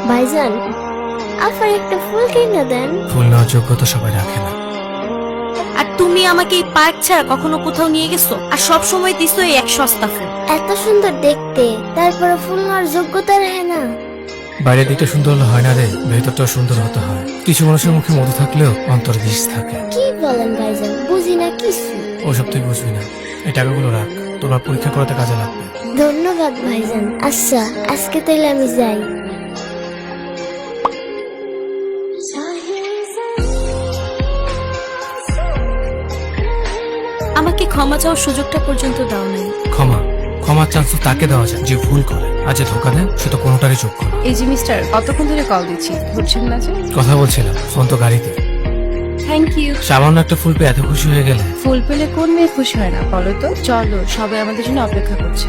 ভাইজান, আফার একটা ফুল কিনে দেন। ফুল নেওয়ার যোগ্যতা সবাই রাখে না। আর তুমি আমাকে এই পার্ক ছাড়া কখনো কোথাও নিয়ে গেছো? আর সব সময় দিছো এই এক সস্তা ফুল। এত সুন্দর দেখতে, তারপরে ফুল নেওয়ার যোগ্যতা রাখে না। বাইরের দিকটা সুন্দর হলে হয় না রে, ভেতরটাও সুন্দর হতে হয়। কিছু মানুষের মুখে মধু থাকলেও অন্তরে বিষ থাকে। কি বলেন ভাইজান, বুঝি না কিছু। ওসব তুই বুঝবি না। এই টাকাগুলো রাখ, তোমার পরীক্ষা করাতে কাজে লাগবে। ধন্যবাদ ভাইজান। আচ্ছা, আজকে তাহলে আমি যাই। আমাকে ক্ষমা চাওয়ার সুযোগটা পর্যন্ত দাও নাই। ক্ষমার চান্স তো তাকে দেওয়া যায় যে ভুল করে, আর যে ধোকা দেয় সে তো কোনোটারই যোগ্য না। এই যে মিস্টার, কতক্ষণ ধরে কল দিচ্ছি, ধরছেন না যে? কথা বলছিলাম, ফোন তো গাড়িতে। Thank you. সামান্য একটা ফুল পেয়ে এত খুশি হয়ে গেলে? ফুল পেলে কোন মেয়ে খুশি হয় না বলো তো? চলো, সবাই আমাদের জন্য অপেক্ষা করছে।